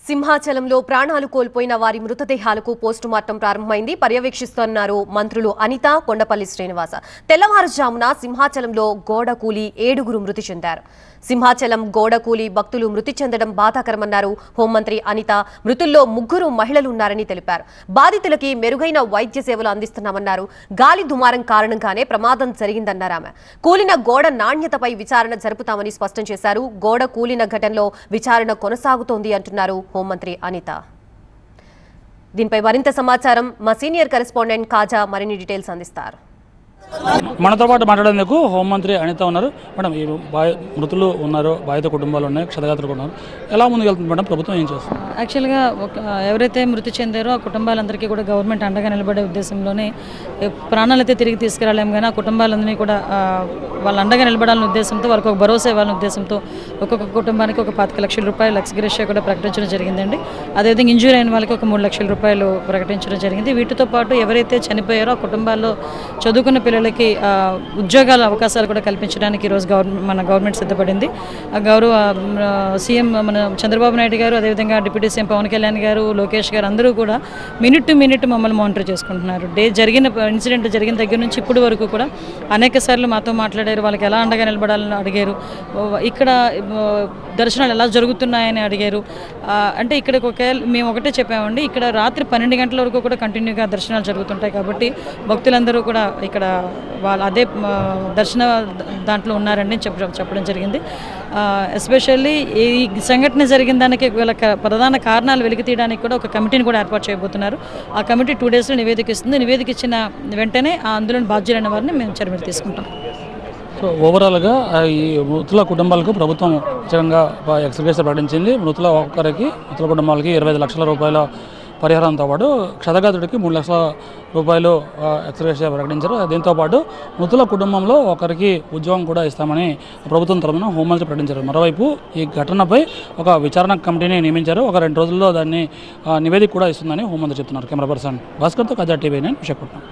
సింహాచలంలో ప్రాణాలు కోల్పోయిన వారి మృతదేహాలకు పోస్టుమార్టం ప్రారంభమైంది. పర్యవేక్షిస్తున్నారు మంత్రులు అనిత, కొండపల్లి శ్రీనివాస. తెల్లవారుజామున సింహాచలంలో గోడ కూలి 7గురు మృతి చెందారు. సింహాచలం గోడ కూలి భక్తులు మృతి చెందడం బాధాకరమన్నారు హోంమంత్రి అనిత. మృతుల్లో 3 మహిళలు ఉన్నారని తెలిపారు. బాధితులకి మెరుగైన వైద్య సేవలు అందిస్తున్నామన్నారు. గాలి దుమారం కారణంగానే ప్రమాదం జరిగిందన్నారు ఆమె. కూలిన గోడ నాణ్యతపై విచారణ జరుపుతామని స్పష్టం చేశారు. గోడ కూలిన ఘటనలో విచారణ కొనసాగుతోంది అంటున్నారు హోంమంత్రి అనిత. దీనిపై మరింత సమాచారం మా సీనియర్ కరెస్పాండెంట్ కాజా మరిన్ని డీటెయిల్స్ అందిస్తారు. మనతో పాటు మాట్లాడేందుకు హోంమంత్రి అనిత ఉన్నారు. మేడం, ఈ మృతులు ఉన్నారు, బాధిత కుటుంబాలు ఉన్నాయి, క్షతగాత్రులు ఉన్నారు, ఎలా ముందుకెళ్తుంది మేడం? ప్రభుత్వం ఏం చేస్తుంది? యాక్చువల్గా ఎవరైతే మృతి చెందారో ఆ కుటుంబాలందరికీ కూడా గవర్నమెంట్ అండగా నిలబడే ఉద్దేశంలోనే ప్రాణాలు అయితే తిరిగి తీసుకురాలేము, కానీ ఆ కుటుంబాలందరినీ కూడా వాళ్ళ అండగా నిలబడాలనే ఉద్దేశంతో, వాళ్ళకి ఒక భరోసా ఇవ్వాలనే ఉద్దేశంతో ఒక్కొక్క కుటుంబానికి ఒక 25 లక్షల రూపాయలు ఎక్స్గ్రేషియా కూడా ప్రకటించడం జరిగిందండి. అదేవిధంగా ఇంజూరీ అయిన వాళ్ళకి ఒక 3 లక్షల రూపాయలు ప్రకటించడం జరిగింది. వీటితో పాటు ఎవరైతే చనిపోయారో ఆ కుటుంబాల్లో చదువుకున్న పిల్లలకి ఉద్యోగాల అవకాశాలు కూడా కల్పించడానికి ఈరోజు మన గవర్నమెంట్ సిద్ధపడింది. గౌరవ సీఎం మన చంద్రబాబు నాయుడు గారు, అదేవిధంగా డిప్యూటీ సీఎం పవన్ కళ్యాణ్ గారు, లోకేష్ గారు అందరూ కూడా మినిట్ టు మినిట్ మమ్మల్ని మానిటర్ చేసుకుంటున్నారు. ఇన్సిడెంట్ జరిగిన దగ్గర నుంచి ఇప్పటి వరకు కూడా అనేక సార్లు మాతో మాట్లాడారు. వాళ్ళకి ఎలా అండగా నిలబడాలని అడిగారు. ఇక్కడ దర్శనాలు ఎలా జరుగుతున్నాయని అడిగారు. అంటే ఇక్కడికి మేము ఒకటే చెప్పామండి, ఇక్కడ రాత్రి 12 గంటల వరకు కూడా కంటిన్యూగా దర్శనాలు జరుగుతుంటాయి. కాబట్టి భక్తులందరూ కూడా ఇక్కడ వాళ్ళు అదే దర్శన దాంట్లో ఉన్నారని చెప్పడం జరిగింది. ఎస్పెషల్లీ ఈ సంఘటన జరిగిన దానికి వీళ్ళ ప్రధాన కారణాలు వెలికి తీయడానికి కూడా ఒక కమిటీని కూడా ఏర్పాటు చేయబోతున్నారు. ఆ కమిటీ 2 డేస్లో నివేదిక ఇస్తుంది. నివేదిక ఇచ్చిన వెంటనే అందులో బాధ్యులైన వారిని మేము చర్యలు తీసుకుంటాం. సో ఓవరాల్గా ఈ మృతుల కుటుంబాలకు ప్రభుత్వం ఉచితంగా ఎక్స్గ్రేషియా ప్రకటించింది. మృతుల కుటుంబాలకి 25 లక్షల రూపాయల పరిహారంతో పాటు క్షతగాత్రుడికి 3 లక్షల రూపాయలు ఎక్స్గ్రేషియా ప్రకటించారు. దీంతోపాటు మృతుల కుటుంబంలో ఒకరికి ఉద్యోగం కూడా ఇస్తామని ప్రభుత్వం తరఫున హోంమంత్రి ప్రకటించారు. మరోవైపు ఈ ఘటనపై ఒక విచారణ కమిటీని నియమించారు. ఒక 2 రోజుల్లో దాన్ని నివేదిక కూడా ఇస్తుందని హోంమంత్రి చెప్తున్నారు. కెమెరా పర్సన్ భాస్కర్తో కాజా TV 9 విశాఖపట్నం.